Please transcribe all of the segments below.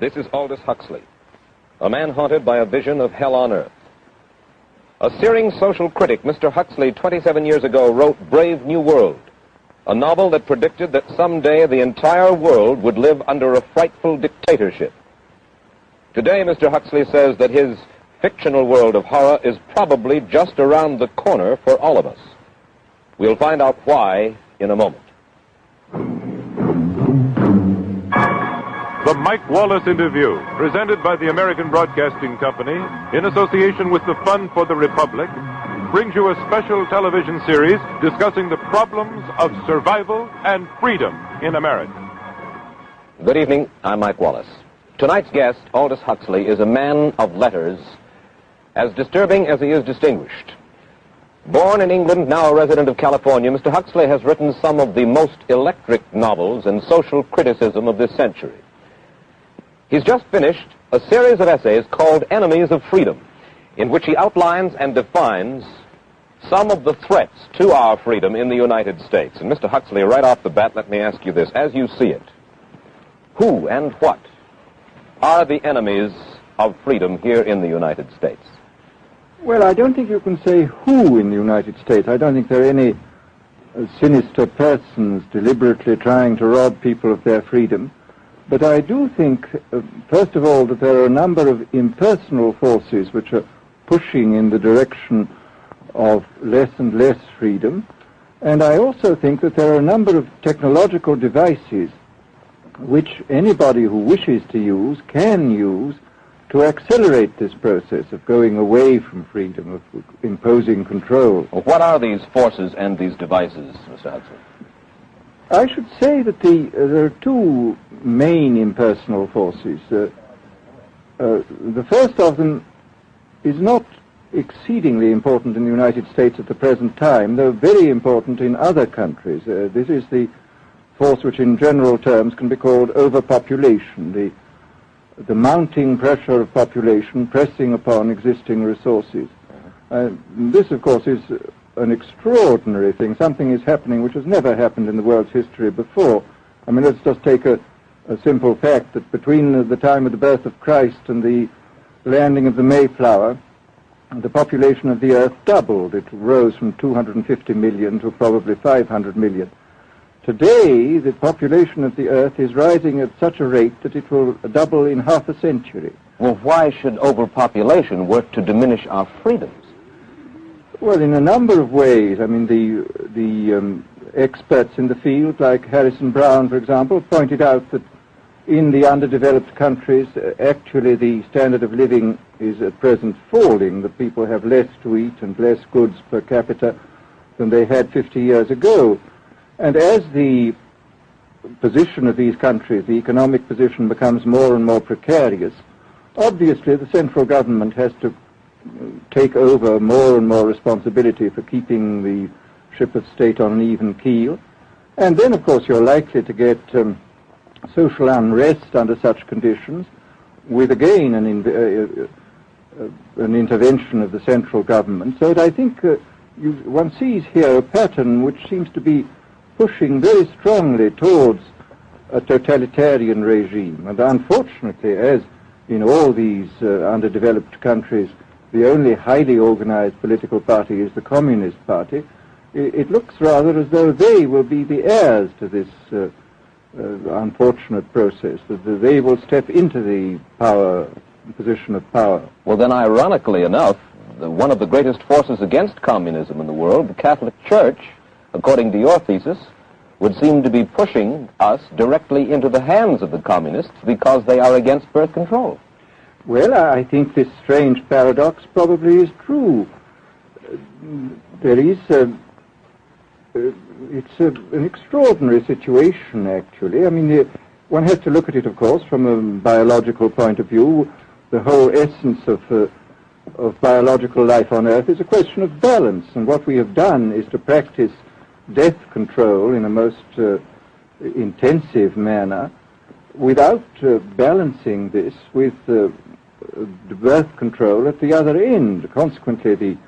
This is Aldous Huxley, a man haunted by a vision of hell on earth. A searing social critic, Mr. Huxley, 27 years ago, wrote Brave New World, a novel that predicted that someday the entire world would live under a frightful dictatorship. Today, Mr. Huxley says that his fictional world of horror is probably just around the corner for all of us. We'll find out why in a moment. The Mike Wallace Interview, presented by the American Broadcasting Company in association with the Fund for the Republic, brings you a special television series discussing the problems of survival and freedom in America. Good evening. I'm Mike Wallace. Tonight's guest, Aldous Huxley, is a man of letters, as disturbing as he is distinguished. Born in England, now a resident of California, Mr. Huxley has written some of the most electric novels and social criticism of this century. He's just finished a series of essays called Enemies of Freedom, in which he outlines and defines some of the threats to our freedom in the United States. And Mr. Huxley, right off the bat, let me ask you this. As you see it, who and what are the enemies of freedom here in the United States? Well, I don't think you can say who in the United States. I don't think there are any sinister persons deliberately trying to rob people of their freedom. But I do think, first of all, that there are a number of impersonal forces which are pushing in the direction of less and less freedom. And I also think that there are a number of technological devices which anybody who wishes to use can use to accelerate this process of going away from freedom, of imposing control. Well, what are these forces and these devices, Mr. Huxley? I should say that there are two main impersonal forces. The first of them is not exceedingly important in the United States at the present time, though very important in other countries. This is the force which in general terms can be called overpopulation, the mounting pressure of population pressing upon existing resources. This, of course, is an extraordinary thing. Something is happening which has never happened in the world's history before. I mean, let's just take a simple fact that between the time of the birth of Christ and the landing of the Mayflower, the population of the Earth doubled. It rose from 250 million to probably 500 million. Today, the population of the Earth is rising at such a rate that it will double in half a century. Well, why should overpopulation work to diminish our freedoms? Well, in a number of ways. I mean, the experts in the field, like Harrison Brown, for example, pointed out that in the underdeveloped countries, actually the standard of living is at present falling. The people have less to eat and less goods per capita than they had 50 years ago. And as the position of these countries, the economic position, becomes more and more precarious, obviously the central government has to take over more and more responsibility for keeping the ship of state on an even keel. And then, of course, you're likely to get social unrest under such conditions, with again an intervention of the central government. So that I think one sees here a pattern which seems to be pushing very strongly towards a totalitarian regime. And unfortunately, as in all these underdeveloped countries, the only highly organized political party is the Communist Party, it looks rather as though they will be the heirs to this unfortunate process, that they will step into the position of power. Well, then, ironically enough, one of the greatest forces against communism in the world, the Catholic Church, according to your thesis, would seem to be pushing us directly into the hands of the communists because they are against birth control. Well, I think this strange paradox probably is true. There is it's an extraordinary situation, actually. I mean, one has to look at it, of course, from a biological point of view. The whole essence of biological life on Earth is a question of balance, and what we have done is to practice death control in a most intensive manner without balancing this with birth control at the other end. Consequently,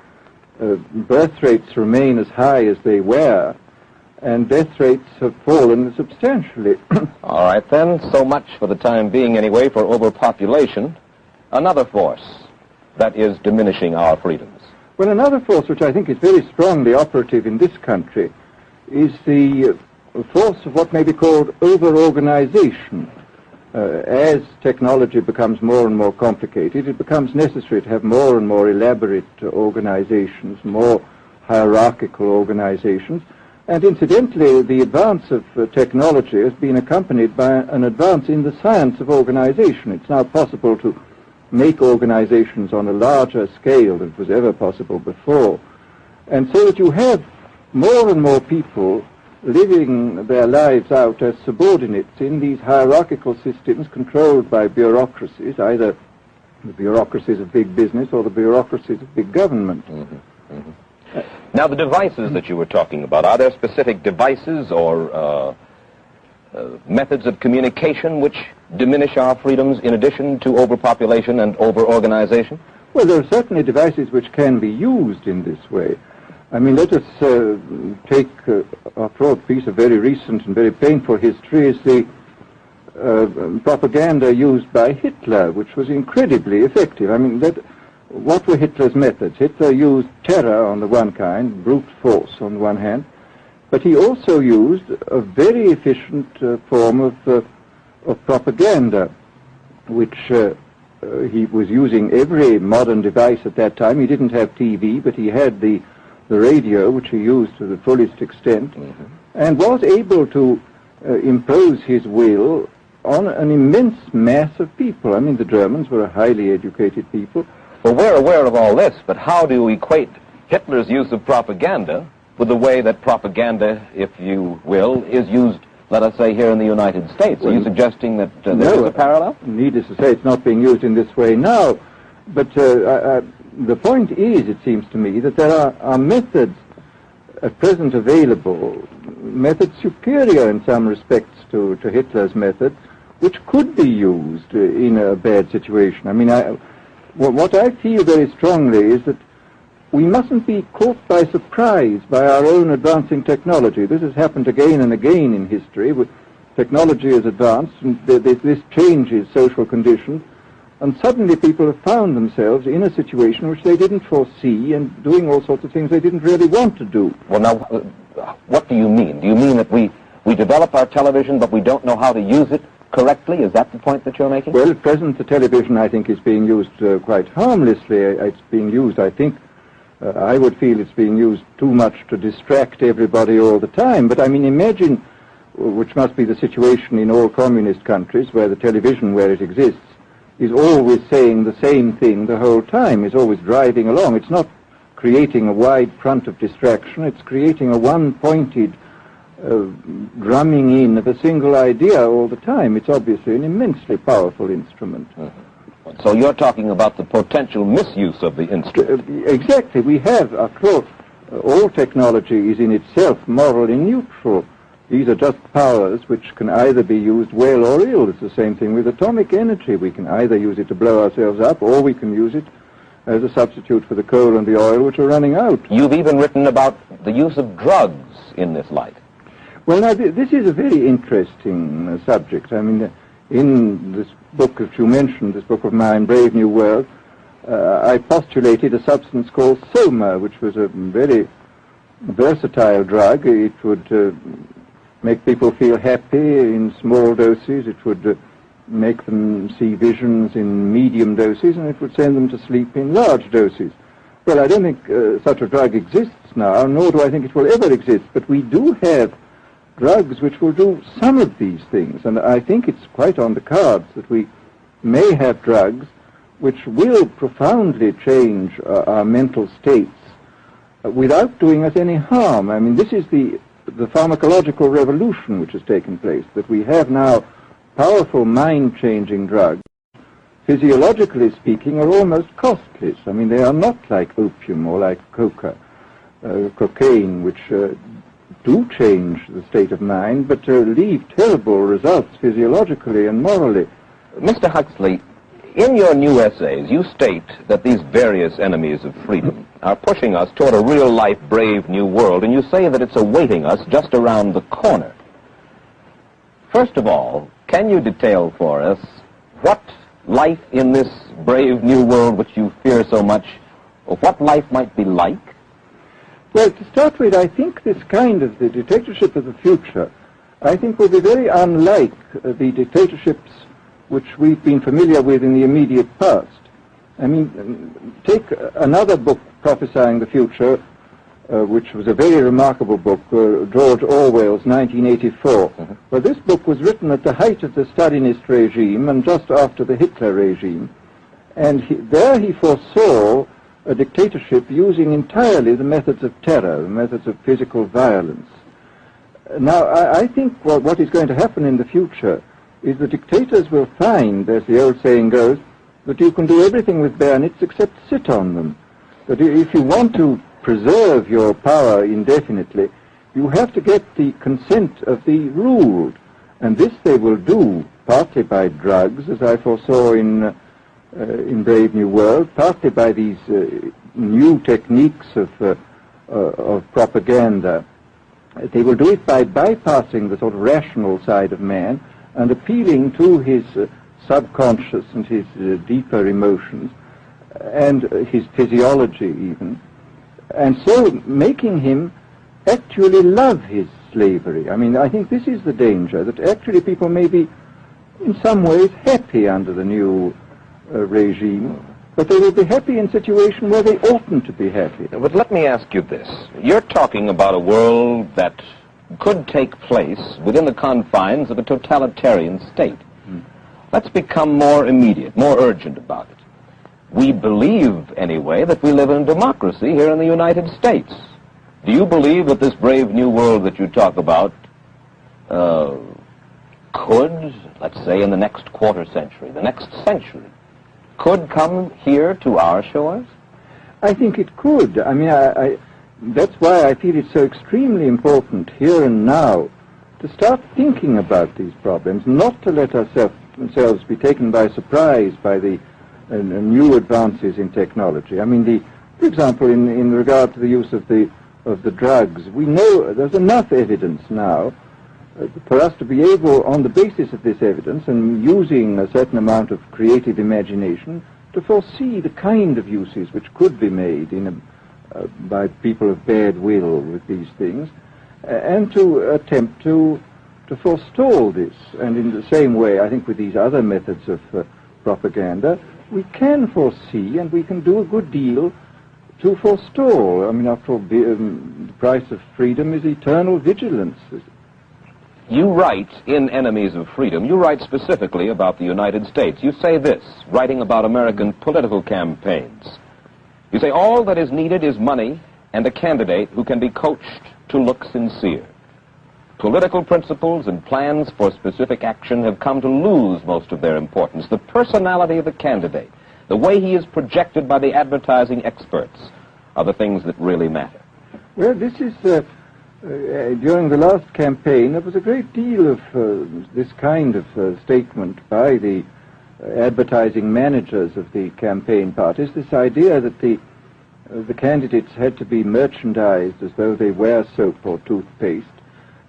the birth rates remain as high as they were, and death rates have fallen substantially. All right, then. So much for the time being, anyway, for overpopulation. Another force that is diminishing our freedoms. Well, another force which I think is very strongly operative in this country is the force of what may be called over-organization. As technology becomes more and more complicated, it becomes necessary to have more and more elaborate organizations, more hierarchical organizations. And incidentally, the advance of technology has been accompanied by an advance in the science of organization. It's now possible to make organizations on a larger scale than was ever possible before. And so that you have more and more people living their lives out as subordinates in these hierarchical systems controlled by bureaucracies, either the bureaucracies of big business or the bureaucracies of big government. Mm-hmm. Mm-hmm. Now, the devices that you were talking about, are there specific devices or methods of communication which diminish our freedoms in addition to overpopulation and over-organization? Well, there are certainly devices which can be used in this way. I mean, let us take, after all, a piece of very recent and very painful history is the propaganda used by Hitler, which was incredibly effective. I mean, what were Hitler's methods? Hitler used terror on the one kind, brute force on the one hand, but he also used a very efficient form of propaganda, which he was using every modern device at that time. He didn't have TV, but he had the radio, which he used to the fullest extent, and was able to impose his will on an immense mass of people. I mean, the Germans were a highly educated people. Well, we're aware of all this, but how do you equate Hitler's use of propaganda with the way that propaganda, if you will, is used, let us say, here in the United States? Are you suggesting that there is a parallel? Needless to say, it's not being used in this way now. But the point is, it seems to me, that there are methods at present available, methods superior in some respects to Hitler's methods, which could be used in a bad situation. I mean, what I feel very strongly is that we mustn't be caught by surprise by our own advancing technology. This has happened again and again in history. Technology has advanced, and this changes social conditions, and suddenly people have found themselves in a situation which they didn't foresee and doing all sorts of things they didn't really want to do. Well, now, what do you mean? Do you mean that we develop our television, but we don't know how to use it correctly? Is that the point that you're making? Well, at present, the television, I think, is being used quite harmlessly. It's being used, I think, I would feel it's being used too much to distract everybody all the time. But, I mean, imagine, which must be the situation in all communist countries, where the television, where it exists, is always saying the same thing the whole time, is always driving along. It's not creating a wide front of distraction, it's creating a one-pointed drumming in of a single idea all the time. It's obviously an immensely powerful instrument. So you're talking about the potential misuse of the instrument. Exactly. We have, after all technology is in itself morally neutral. These are just powers which can either be used well or ill. It's the same thing with atomic energy. We can either use it to blow ourselves up, or we can use it as a substitute for the coal and the oil which are running out. You've even written about the use of drugs in this light. Well, now, this is a very interesting subject. I mean, in this book that you mentioned, this book of mine, Brave New World, I postulated a substance called soma, which was a very versatile drug. It would make people feel happy in small doses. It would make them see visions in medium doses, and it would send them to sleep in large doses. Well, I don't think such a drug exists now, nor do I think it will ever exist, but we do have drugs which will do some of these things, and I think it's quite on the cards that we may have drugs which will profoundly change our mental states without doing us any harm. I mean, this is the pharmacological revolution which has taken place, that we have now powerful mind-changing drugs, physiologically speaking, are almost costless. I mean, they are not like opium or like cocaine, which do change the state of mind, but leave terrible results physiologically and morally. Mr. Huxley, In your new essays, you state that these various enemies of freedom are pushing us toward a real-life, brave new world, and you say that it's awaiting us just around the corner. First of all, can you detail for us what life in this brave new world which you fear so much, or what life might be like? Well, to start with, I think this kind of the dictatorship of the future, I think will be very unlike the dictatorships which we've been familiar with in the immediate past. I mean, take another book prophesying the future, which was a very remarkable book, George Orwell's 1984. Well, this book was written at the height of the Stalinist regime and just after the Hitler regime. And there he foresaw a dictatorship using entirely the methods of terror, the methods of physical violence. Now, I think what is going to happen in the future is the dictators will find, as the old saying goes, that you can do everything with bayonets except sit on them. That if you want to preserve your power indefinitely, you have to get the consent of the ruled. And this they will do partly by drugs, as I foresaw in Brave New World, partly by these new techniques of propaganda. They will do it by bypassing the sort of rational side of man and appealing to his subconscious and his deeper emotions and his physiology even, and so making him actually love his slavery. I mean, I think this is the danger, that actually people may be in some ways happy under the new regime, but they will be happy in a situation where they oughtn't to be happy. But let me ask you this. You're talking about a world that could take place within the confines of a totalitarian state. Let's become more immediate, more urgent about it. We believe, anyway, that we live in a democracy here in the United States. Do you believe that this brave new world that you talk about could, let's say in the next quarter century, the next century, could come here to our shores? I think it could. I mean, that's why I feel it's so extremely important here and now to start thinking about these problems, not to let ourselves be taken by surprise by the new advances in technology. I mean, for example, in regard to the use of the drugs, we know there's enough evidence now for us to be able, on the basis of this evidence and using a certain amount of creative imagination, to foresee the kind of uses which could be made by people of bad will with these things, and to attempt to forestall this. And in the same way, I think with these other methods of propaganda, we can foresee and we can do a good deal to forestall. I mean, after all, the price of freedom is eternal vigilance. You write in Enemies of Freedom, you write specifically about the United States. You say this, writing about American political campaigns. You say, all that is needed is money and a candidate who can be coached to look sincere. Political principles and plans for specific action have come to lose most of their importance. The personality of the candidate, the way he is projected by the advertising experts, are the things that really matter. Well, this is... during the last campaign, there was a great deal of this kind of statement by the advertising managers of the campaign parties, this idea that the candidates had to be merchandised as though they were soap or toothpaste,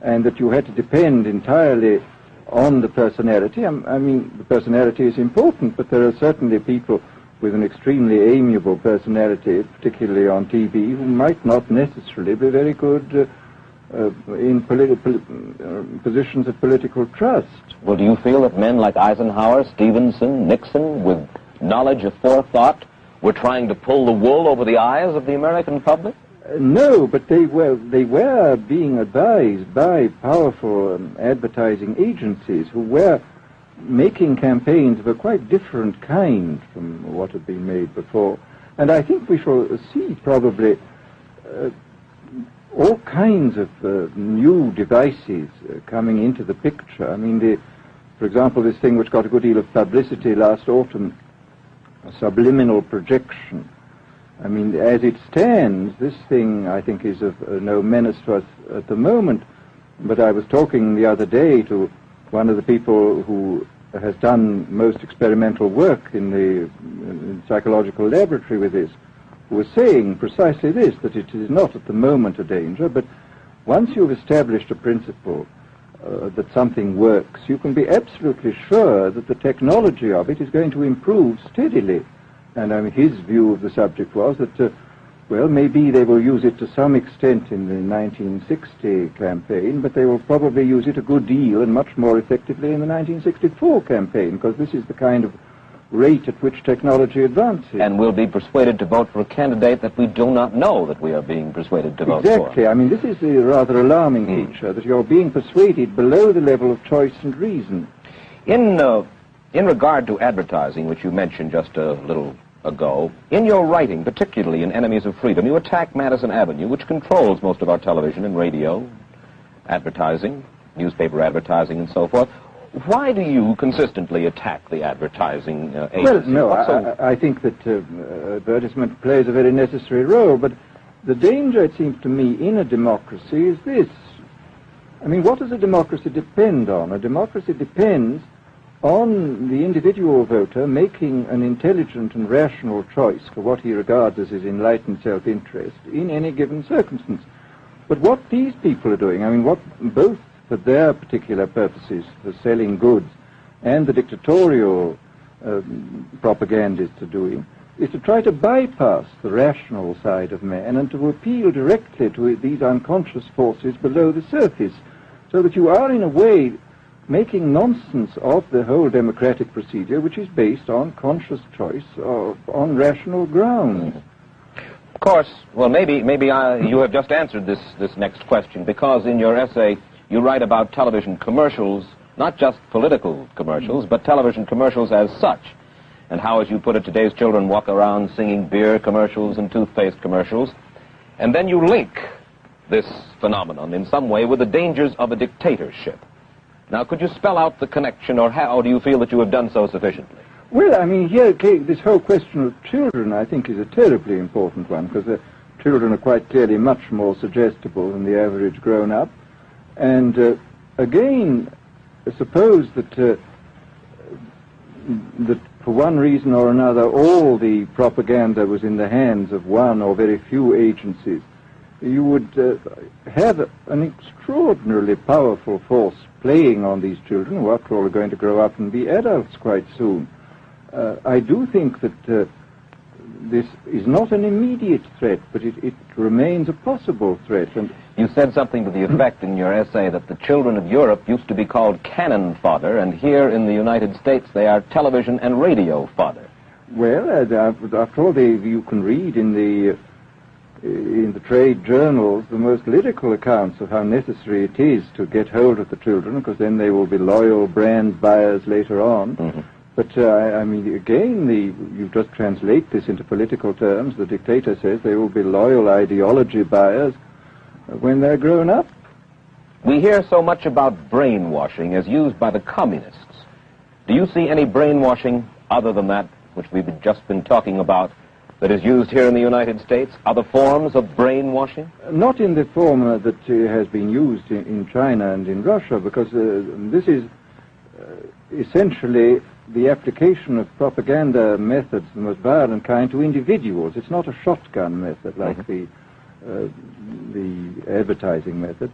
and that you had to depend entirely on the personality. I mean, the personality is important, but there are certainly people with an extremely amiable personality, particularly on TV, who might not necessarily be very good in positions of political trust. Well, do you feel that men like Eisenhower, Stevenson, Nixon, with knowledge of forethought, were trying to pull the wool over the eyes of the American public? No, but they were being advised by powerful advertising agencies who were making campaigns of a quite different kind from what had been made before. And I think we shall see probably all kinds of new devices coming into the picture. I mean, for example, this thing which got a good deal of publicity last autumn, subliminal projection. I mean, as it stands, this thing, I think, is of no menace to us at the moment. But I was talking the other day to one of the people who has done most experimental work in the psychological laboratory with this, who was saying precisely this, that it is not at the moment a danger, but once you've established a principle that something works, you can be absolutely sure that the technology of it is going to improve steadily. And I mean, his view of the subject was that, well, maybe they will use it to some extent in the 1960 campaign, but they will probably use it a good deal and much more effectively in the 1964 campaign, because this is the kind of rate at which technology advances. And we'll be persuaded to vote for a candidate that we do not know that we are being persuaded to vote for. Exactly. I mean, this is the rather alarming feature, that you're being persuaded below the level of choice and reason. In regard to advertising, which you mentioned just a little ago, in your writing, particularly in Enemies of Freedom, you attack Madison Avenue, which controls most of our television and radio advertising, newspaper advertising, and so forth. Why do you consistently attack the advertising agency? Well, no, I think that advertisement plays a very necessary role, but the danger, it seems to me, in a democracy is this. I mean, what does a democracy depend on? A democracy depends on the individual voter making an intelligent and rational choice for what he regards as his enlightened self-interest in any given circumstance. But what these people are doing, I mean, what both for their particular purposes, for selling goods, and the dictatorial propagandists are doing, is to try to bypass the rational side of man and to appeal directly to these unconscious forces below the surface, so that you are, in a way, making nonsense of the whole democratic procedure, which is based on conscious choice on rational grounds. Of course, well, maybe you have just answered this next question, because in your essay you write about television commercials, not just political commercials, but television commercials as such, and how, as you put it, today's children walk around singing beer commercials and toothpaste commercials, and then you link this phenomenon in some way with the dangers of a dictatorship. Now, could you spell out the connection, or how do you feel that you have done so sufficiently? Well, I mean, here, this whole question of children, I think, is a terribly important one, because the children are quite clearly much more suggestible than the average grown-up. And again, suppose that that for one reason or another all the propaganda was in the hands of one or very few agencies, you would have an extraordinarily powerful force playing on these children, who after all are going to grow up and be adults quite soon. I do think that this is not an immediate threat, but it remains a possible threat. And you said something to the effect in your essay that the children of Europe used to be called cannon fodder, and here in the United States they are television and radio fodder. Well, after all, you can read in the trade journals the most lyrical accounts of how necessary it is to get hold of the children, because then they will be loyal brand buyers later on. Mm-hmm. But, I mean, again, you just translate this into political terms. The dictator says they will be loyal ideology buyers when they're grown up. We hear so much about brainwashing as used by the communists. Do you see any brainwashing other than that which we've just been talking about that is used here in the United States? Other forms of brainwashing? Not in the form that has been used in China and in Russia, because this is essentially the application of propaganda methods, the most violent kind, to individuals. It's not a shotgun method like the advertising method.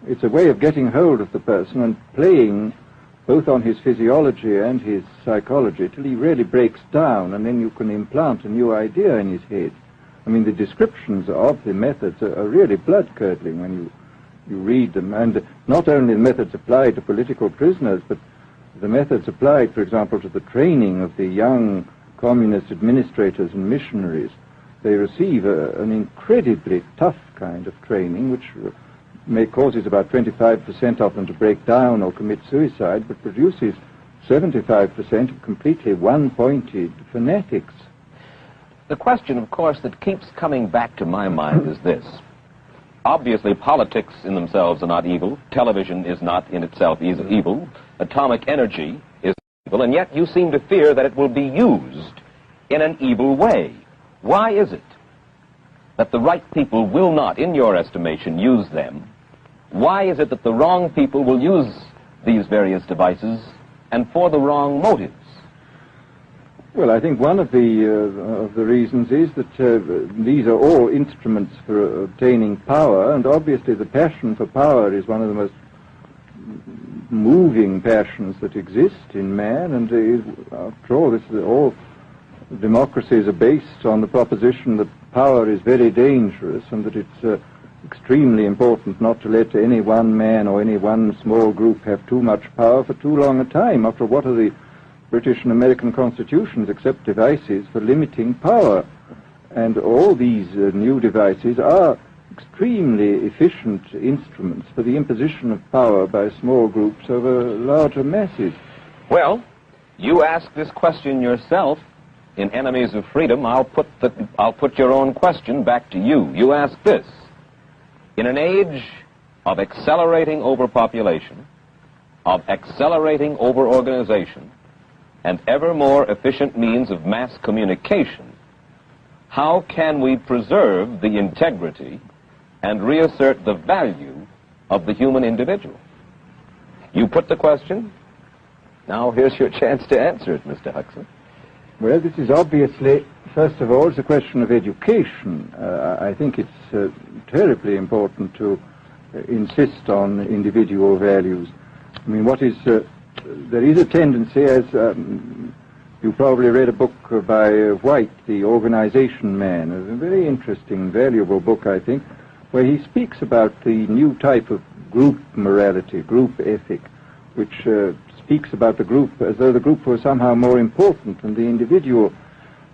It's a way of getting hold of the person and playing both on his physiology and his psychology till he really breaks down, and then you can implant a new idea in his head. I mean, the descriptions of the methods are really blood-curdling when you read them, and not only the methods applied to political prisoners, but the methods applied, for example, to the training of the young communist administrators and missionaries. They receive an incredibly tough kind of training, which causes about 25% of them to break down or commit suicide, but produces 75% of completely one-pointed fanatics. The question, of course, that keeps coming back to my mind is this. Obviously, politics in themselves are not evil. Television is not in itself evil. Atomic energy is evil, and yet you seem to fear that it will be used in an evil way. Why is it that the right people will not, in your estimation, use them? Why is it that the wrong people will use these various devices and for the wrong motives? Well, I think one of the reasons is that these are all instruments for obtaining power, and obviously the passion for power is one of the most moving passions that exist in man, and after all, all democracies are based on the proposition that power is very dangerous and that it's extremely important not to let any one man or any one small group have too much power for too long a time. After all, what are the British and American constitutions except devices for limiting power? And all these new devices are extremely efficient instruments for the imposition of power by small groups over larger masses. Well, you ask this question yourself in Enemies of Freedom. I'll put your own question back to you. You ask this: in an age of accelerating overpopulation, of accelerating overorganization, and ever more efficient means of mass communication, how can we preserve the integrity and reassert the value of the human individual? You put the question. Now here's your chance to answer it, Mr. Huxley. Well, this is obviously, first of all, it's a question of education. I think it's terribly important to insist on individual values. I mean, there is a tendency, as you probably read a book by White, The Organization Man, a very interesting, valuable book, I think, where he speaks about the new type of group morality, group ethic, which speaks about the group as though the group was somehow more important than the individual.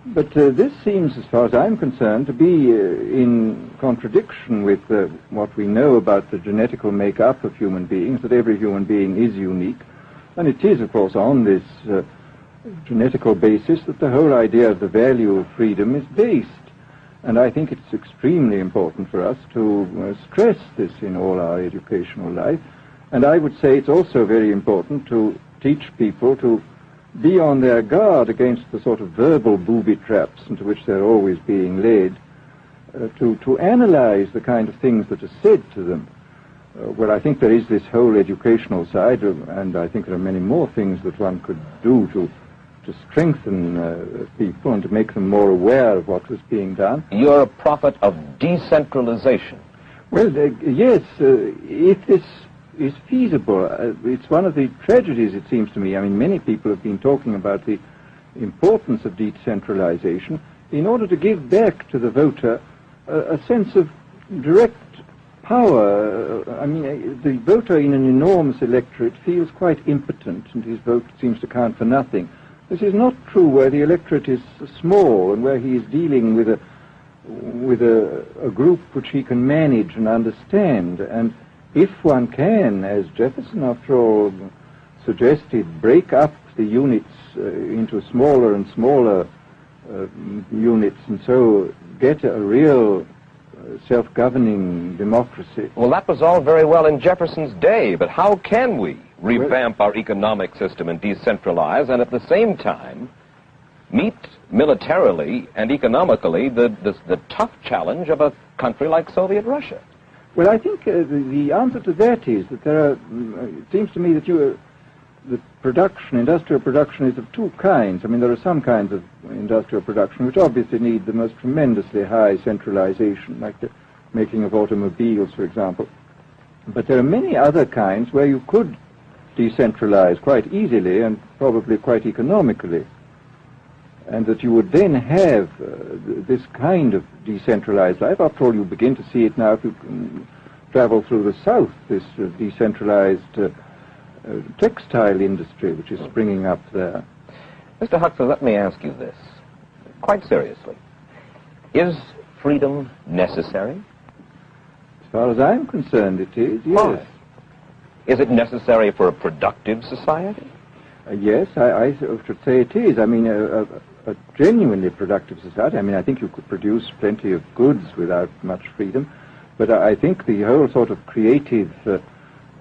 But this seems, as far as I'm concerned, to be in contradiction with what we know about the genetical make-up of human beings, that every human being is unique. And it is, of course, on this genetical basis that the whole idea of the value of freedom is based. And I think it's extremely important for us to stress this in all our educational life. And I would say it's also very important to teach people to be on their guard against the sort of verbal booby traps into which they're always being led, to analyze the kind of things that are said to them. Well, I think there is this whole educational side, and I think there are many more things that one could do to strengthen people and to make them more aware of what was being done. You're a prophet of decentralization. Well, yes, if this is feasible. It's one of the tragedies, it seems to me. I mean, many people have been talking about the importance of decentralization in order to give back to the voter a sense of direct power. I mean, the voter in an enormous electorate feels quite impotent, and his vote seems to count for nothing. This is not true where the electorate is small and where he is dealing with a group which he can manage and understand. And if one can, as Jefferson, after all, suggested, break up the units into smaller and smaller units, and so get a real self-governing democracy. Well, that was all very well in Jefferson's day, but how can we revamp our economic system and decentralize and at the same time meet militarily and economically the tough challenge of a country like Soviet Russia? Well, I think the answer to that is that there are, it seems to me that the production, industrial production, is of two kinds. I mean, there are some kinds of industrial production which obviously need the most tremendously high centralization, like the making of automobiles, for example. But there are many other kinds where you could decentralize quite easily and probably quite economically, and that you would then have this kind of decentralized life. After all, you begin to see it now if you can travel through the South, this decentralized textile industry which is springing up there. Mr. Huxley, let me ask you this, quite seriously. Is freedom necessary? As far as I'm concerned, it is, yes. Why? Is it necessary for a productive society? Yes, I should say it is. I mean, a genuinely productive society. I mean, I think you could produce plenty of goods without much freedom, but I think the whole sort of creative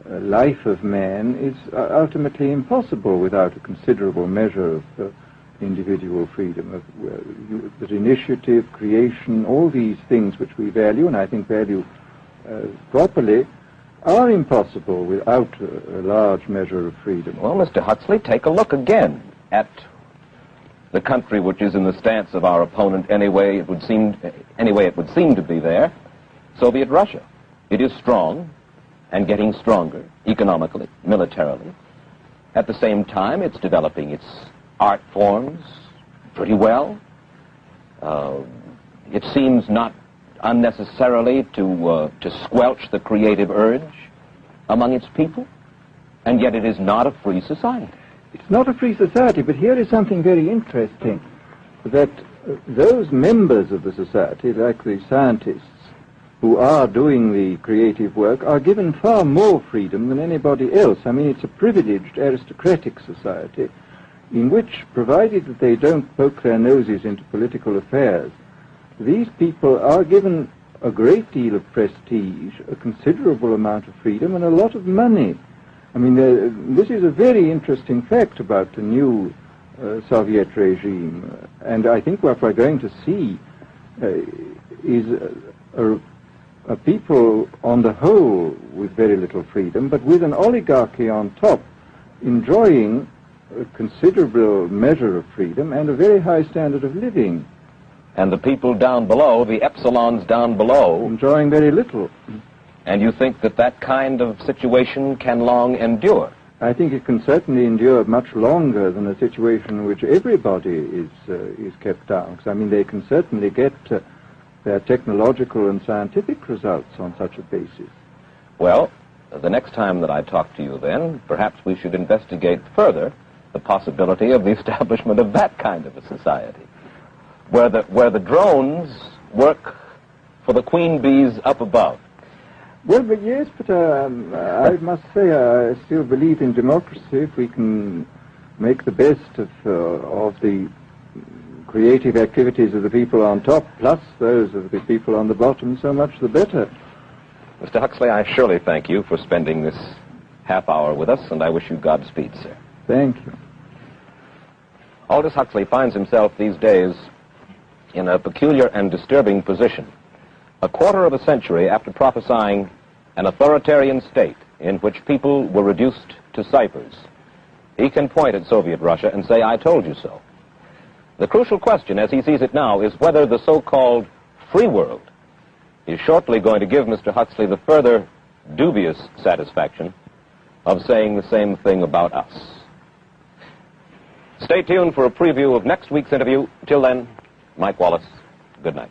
life of man is ultimately impossible without a considerable measure of individual freedom, that initiative, creation, all these things which we value, and I think value properly, are impossible without a large measure of freedom. Well, Mr. Huxley, take a look again at the country which is in the stance of our opponent anyway it would seem to be there, Soviet Russia. It is strong and getting stronger economically, militarily. At the same time, it's developing its art forms pretty well. It seems not unnecessarily to squelch the creative urge among its people, and yet it is not a free society. It's not a free society, but here is something very interesting, that those members of the society, like the scientists who are doing the creative work, are given far more freedom than anybody else. I mean, it's a privileged aristocratic society in which, provided that they don't poke their noses into political affairs, these people are given a great deal of prestige, a considerable amount of freedom, and a lot of money. I mean, this is a very interesting fact about the new Soviet regime, and I think what we're going to see is a people on the whole with very little freedom, but with an oligarchy on top enjoying a considerable measure of freedom and a very high standard of living. And the people down below, the epsilons down below, enjoying very little. And you think that that kind of situation can long endure? I think it can certainly endure much longer than a situation in which everybody is kept down. Because, I mean, they can certainly get their technological and scientific results on such a basis. Well, the next time that I talk to you then, perhaps we should investigate further the possibility of the establishment of that kind of a society, where the drones work for the queen bees up above. Well, but yes, but I must say I still believe in democracy. If we can make the best of the creative activities of the people on top, plus those of the people on the bottom, so much the better. Mr. Huxley, I surely thank you for spending this half hour with us, and I wish you Godspeed, sir. Thank you. Aldous Huxley finds himself these days in a peculiar and disturbing position. A quarter of a century after prophesying an authoritarian state in which people were reduced to ciphers, he can point at Soviet Russia and say, "I told you so." The crucial question, as he sees it now, is whether the so-called free world is shortly going to give Mr. Huxley the further dubious satisfaction of saying the same thing about us. Stay tuned for a preview of next week's interview. Till then, Mike Wallace, good night.